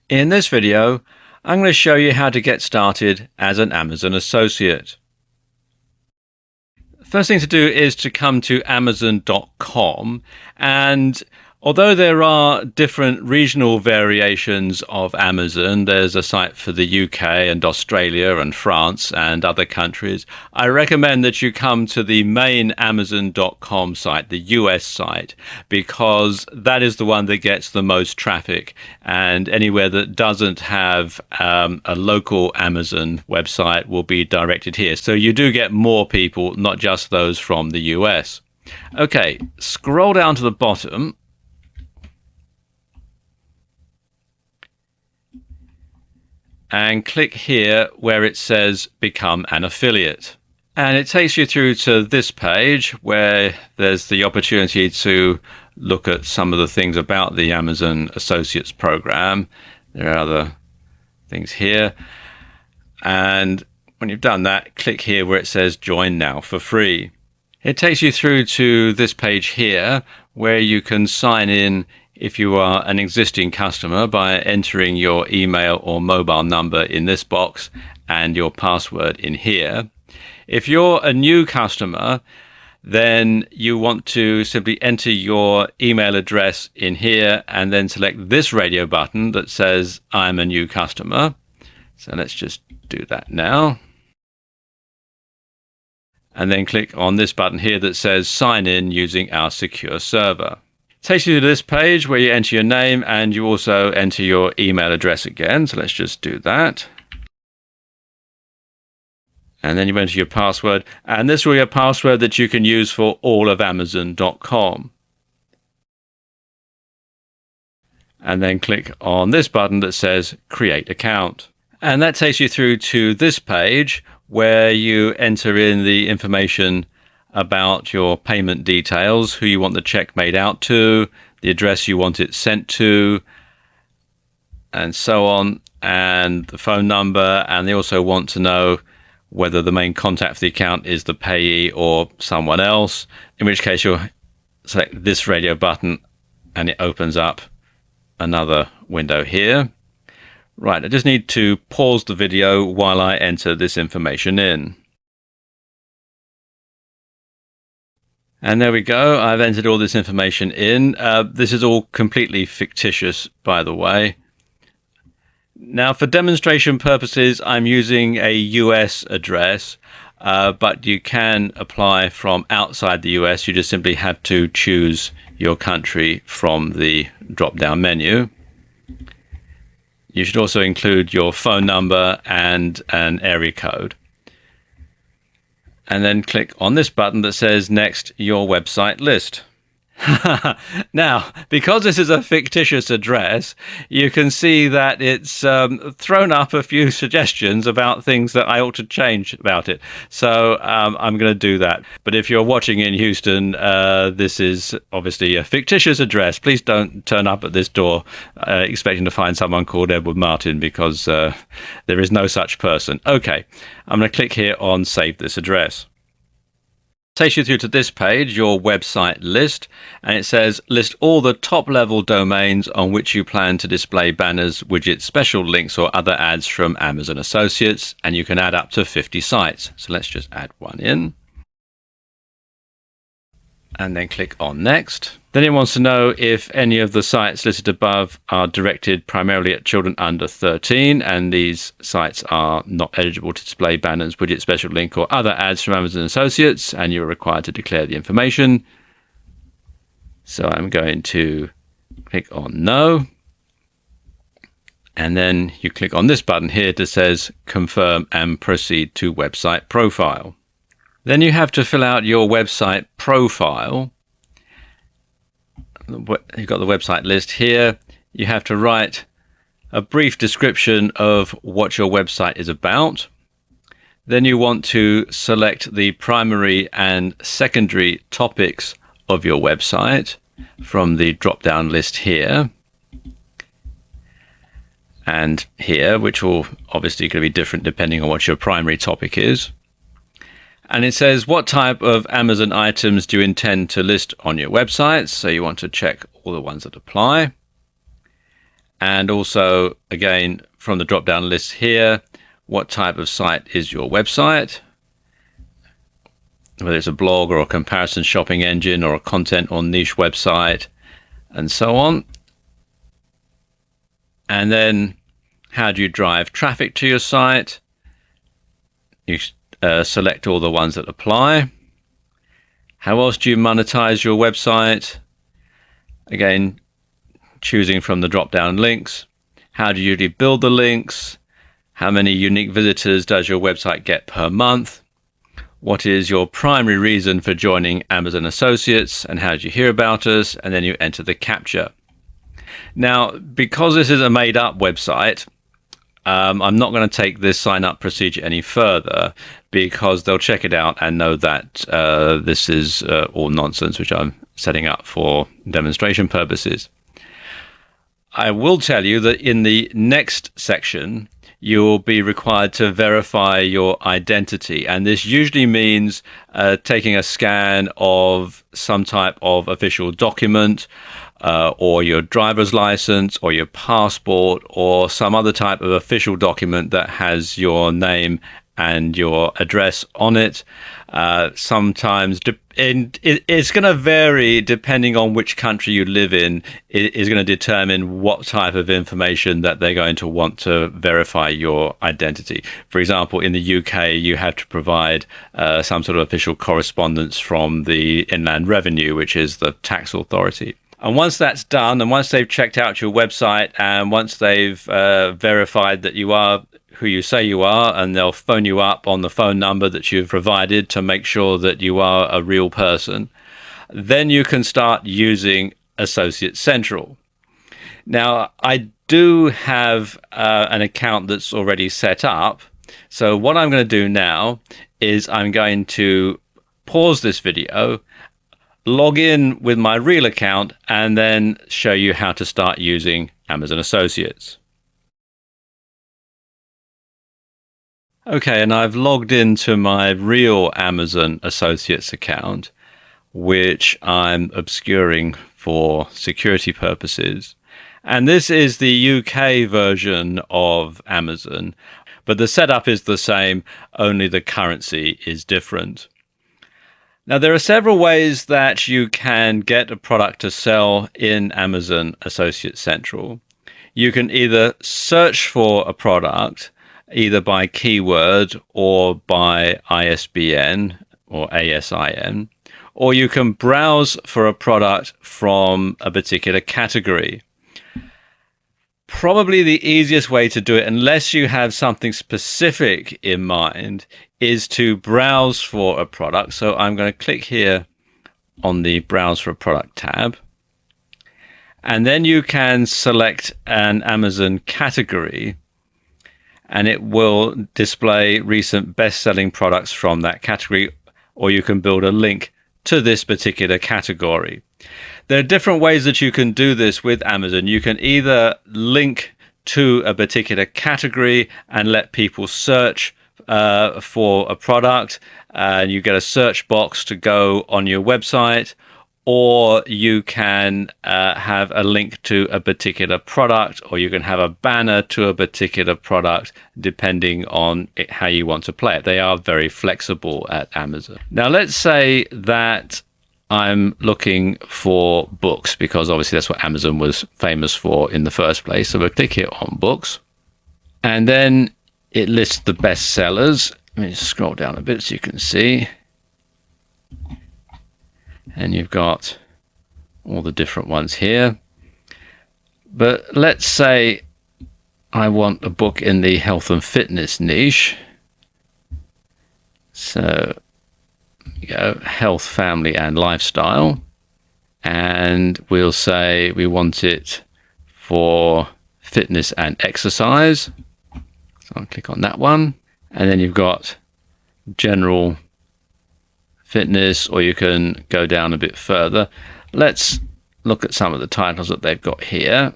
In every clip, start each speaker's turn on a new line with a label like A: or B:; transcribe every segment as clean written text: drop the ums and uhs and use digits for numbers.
A: In this video, I'm going to show you how to get started as an Amazon associate. First thing to do is to come to Amazon.com, and although there are different regional variations of Amazon, there's a site for the UK and Australia and France and other countries, I recommend that you come to the main Amazon.com site, the US site, because that is the one that gets the most traffic, and anywhere that doesn't have a local Amazon website will be directed here. So you do get more people, not just those from the US. Okay, scroll down to the bottom. And click here where it says Become an Affiliate. And it takes you through to this page where there's the opportunity to look at some of the things about the Amazon Associates program. There are other things here. And when you've done that, click here where it says Join Now for free. It takes you through to this page here where you can sign in if you are an existing customer by entering your email or mobile number in this box and your password in here. If you're a new customer, then you want to simply enter your email address in here and then select this radio button that says I'm a new customer. So let's just do that now. And then click on this button here that says sign in using our secure server. Takes you to this page where you enter your name and you also enter your email address again. So let's just do that. And then you enter your password. And this will be a password that you can use for all of Amazon.com. And then click on this button that says Create Account. And that takes you through to this page where you enter in the information about your payment details, who you want the check made out to, the address you want it sent to, and so on, and the phone number. And they also want to know whether the main contact for the account is the payee or someone else, in which case you'll select this radio button and it opens up another window here. Right, I just need to pause the video while I enter this information in. And there we go. I've entered all this information in. This is all completely fictitious, by the way. Now, for demonstration purposes, I'm using a US address, but you can apply from outside the US. You just simply have to choose your country from the drop-down menu. You should also include your phone number and an area code. And then click on this button that says Next, Your Website List. Now, because this is a fictitious address, you can see that it's thrown up a few suggestions about things that I ought to change about it. So I'm going to do that. But if you're watching in Houston, this is obviously a fictitious address. Please don't turn up at this door expecting to find someone called Edward Martin, because there is no such person. Okay, I'm going to click here on Save This Address. Takes you through to this page, your website list, and it says list all the top level domains on which you plan to display banners, widgets, special links or other ads from Amazon Associates, and you can add up to 50 sites. So let's just add one in. And then click on Next. Then it wants to know if any of the sites listed above are directed primarily at children under 13, and these sites are not eligible to display banners, widget, special link, or other ads from Amazon Associates, and you're required to declare the information. So I'm going to click on No. And then you click on this button here that says Confirm and proceed to website profile. Then you have to fill out your website profile. You've got the website list here. You have to write a brief description of what your website is about. Then you want to select the primary and secondary topics of your website from the drop-down list here and here, which will obviously going to be different depending on what your primary topic is. And it says, what type of Amazon items do you intend to list on your website? So you want to check all the ones that apply. And also, again, from the drop down list here, what type of site is your website? Whether it's a blog or a comparison shopping engine or a content or niche website, and so on. And then how do you drive traffic to your site? You select all the ones that apply. How else do you monetize your website? Again, choosing from the drop-down links. How do you usually build the links? How many unique visitors does your website get per month? What is your primary reason for joining Amazon Associates, and how did you hear about us? And then you enter the CAPTCHA. Now, because this is a made-up website, I'm not going to take this sign-up procedure any further, because they'll check it out and know that this is all nonsense, which I'm setting up for demonstration purposes. I will tell you that in the next section, you'll be required to verify your identity. And this usually means taking a scan of some type of official document, or your driver's license or your passport or some other type of official document that has your name and your address on it. Sometimes it's going to vary depending on which country you live in. It is going to determine what type of information that they're going to want to verify your identity. For example, in the UK, you have to provide some sort of official correspondence from the Inland Revenue, which is the tax authority. And once that's done, and once they've checked out your website, and once they've verified that you are who you say you are, and they'll phone you up on the phone number that you've provided to make sure that you are a real person, then you can start using Associate Central. Now, I do have an account that's already set up. So what I'm going to do now is I'm going to pause this video, log in with my real account, and then show you how to start using Amazon Associates. Okay, and I've logged into my real Amazon Associates account, which I'm obscuring for security purposes. And this is the UK version of Amazon, but the setup is the same, only the currency is different. Now, there are several ways that you can get a product to sell in Amazon Associates Central. You can either search for a product, either by keyword or by ISBN or ASIN, or you can browse for a product from a particular category. Probably the easiest way to do it, unless you have something specific in mind, is to browse for a product. So I'm going to click here on the Browse for a Product tab. And then you can select an Amazon category, and it will display recent best-selling products from that category, or you can build a link to this particular category. There are different ways that you can do this with Amazon. You can either link to a particular category and let people search for a product, and you get a search box to go on your website, or you can have a link to a particular product, or you can have a banner to a particular product, depending on how you want to play it. They are very flexible at Amazon. Now, let's say that I'm looking for books, because obviously that's what Amazon was famous for in the first place. So we'll click here on books, and then it lists the best sellers. Let me just scroll down a bit so you can see. And you've got all the different ones here. But let's say I want a book in the health and fitness niche. So there you go, health, family, and lifestyle. And we'll say we want it for fitness and exercise. So I'll click on that one. And then you've got general fitness, or you can go down a bit further. Let's look at some of the titles that they've got here.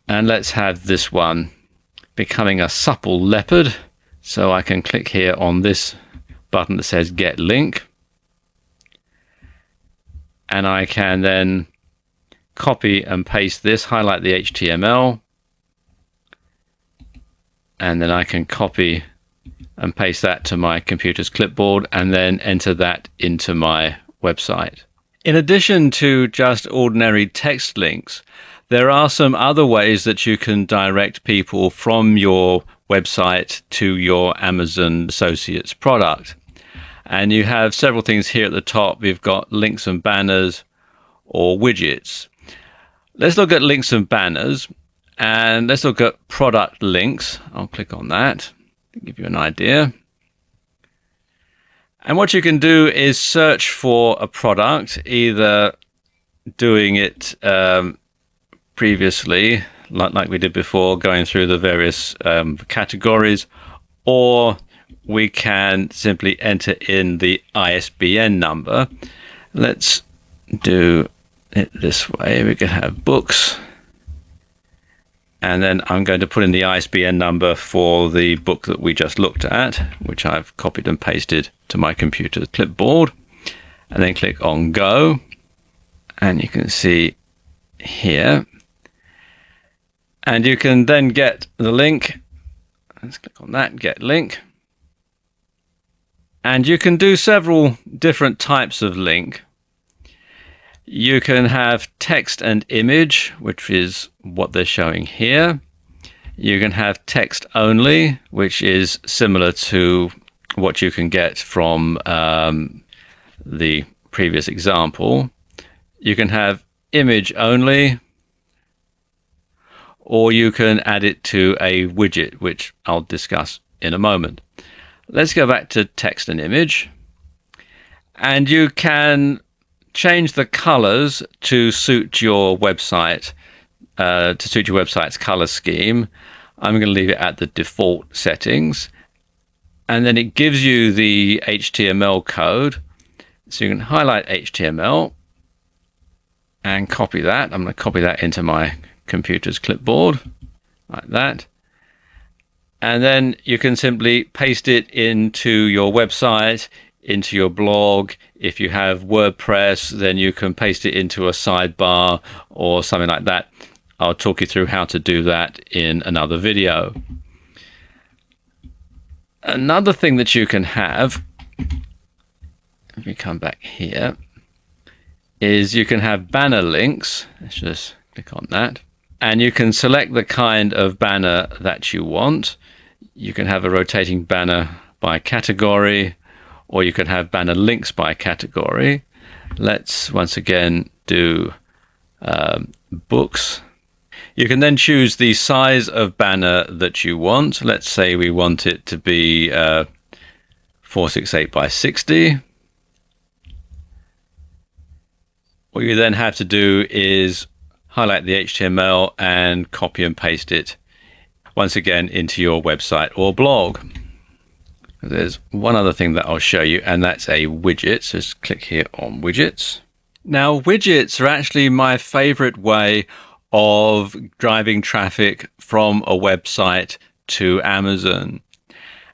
A: And let's have this one, Becoming a Supple Leopard. So I can click here on this button that says Get Link. And I can then copy and paste this, highlight the HTML, and then I can copy and paste that to my computer's clipboard and then enter that into my website. In addition to just ordinary text links, there are some other ways that you can direct people from your website to your Amazon Associates product. And you have several things here at the top. We've got links and banners or widgets. Let's look at links and banners, and let's look at product links. I'll click on that to give you an idea. And what you can do is search for a product, either doing it previously, like we did before, going through the various categories, or we can simply enter in the ISBN number. Let's do it this way. We can have books, and then I'm going to put in the ISBN number for the book that we just looked at, which I've copied and pasted to my computer's clipboard, and then click on Go, and you can see here, and you can then get the link. Let's click on that, get link. And you can do several different types of link. You can have text and image, which is what they're showing here. You can have text only, which is similar to what you can get from the previous example. You can have image only, or you can add it to a widget, which I'll discuss in a moment. Let's go back to text and image, and you can change the colors to suit your website, to suit your website's color scheme. I'm going to leave it at the default settings, and then it gives you the HTML code. So you can highlight HTML and copy that. I'm going to copy that into my computer's clipboard like that. And then you can simply paste it into your website, into your blog. If you have WordPress, then you can paste it into a sidebar or something like that. I'll talk you through how to do that in another video. Another thing that you can have, if we come back here, is you can have banner links. Let's just click on that. And you can select the kind of banner that you want. You can have a rotating banner by category, or you can have banner links by category. Let's once again do books. You can then choose the size of banner that you want. Let's say we want it to be 468 by 60. What you then have to do is highlight the HTML and copy and paste it once again into your website or blog. There's one other thing that I'll show you, and that's a widget. So just click here on widgets. Now, widgets are actually my favorite way of driving traffic from a website to Amazon.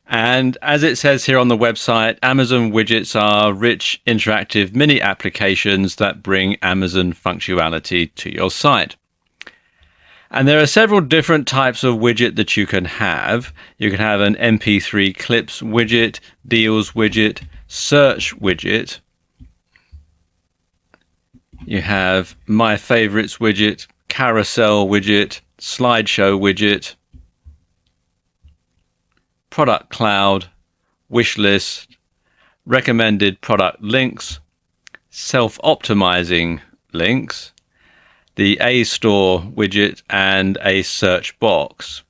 A: And as it says here on the website, Amazon widgets are rich, interactive mini applications that bring Amazon functionality to your site. And there are several different types of widget that you can have. You can have an MP3 clips widget, deals widget, search widget. You have my favorites widget, carousel widget, slideshow widget, product cloud, wish list, recommended product links, self-optimizing links, the A store widget, and a search box.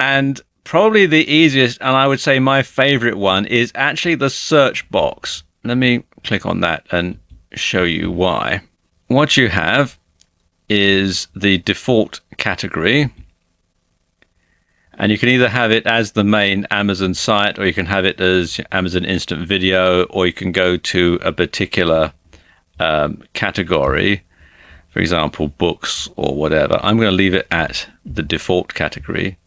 A: And probably the easiest, and I would say my favorite one, is actually the search box. Let me click on that and show you why. What you have is the default category, and you can either have it as the main Amazon site, or you can have it as Amazon Instant Video, or you can go to a particular category, for example, books or whatever. I'm going to leave it at the default category.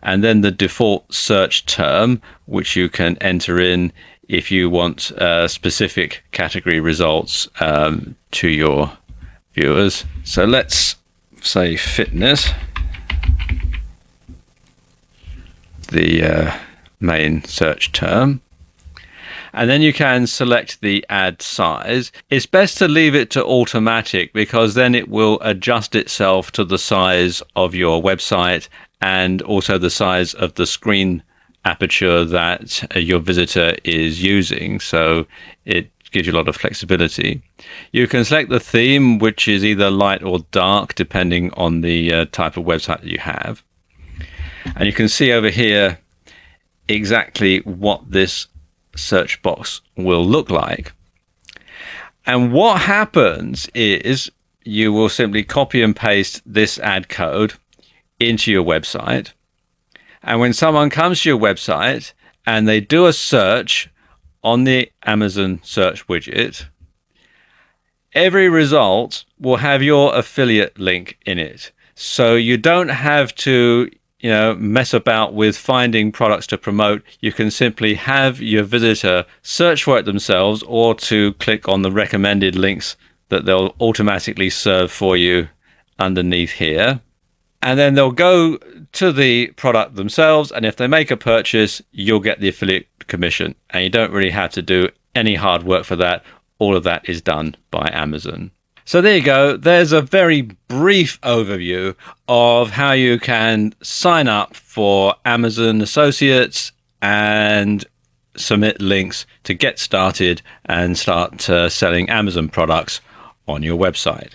A: And then the default search term, which you can enter in if you want specific category results to your viewers. So let's say fitness, the main search term. And then you can select the ad size. It's best to leave it to automatic because then it will adjust itself to the size of your website and also the size of the screen aperture that your visitor is using. So it gives you a lot of flexibility. You can select the theme, which is either light or dark, depending on the type of website that you have. And you can see over here exactly what this search box will look like. And what happens is you will simply copy and paste this ad code into your website. And when someone comes to your website and they do a search on the Amazon search widget, every result will have your affiliate link in it. So you don't have to mess about with finding products to promote. You can simply have your visitor search for it themselves or to click on the recommended links that they'll automatically serve for you underneath here. And then they'll go to the product themselves. And if they make a purchase, you'll get the affiliate commission. And you don't really have to do any hard work for that. All of that is done by Amazon. So there you go. There's a very brief overview of how you can sign up for Amazon Associates and submit links to get started and start selling Amazon products on your website.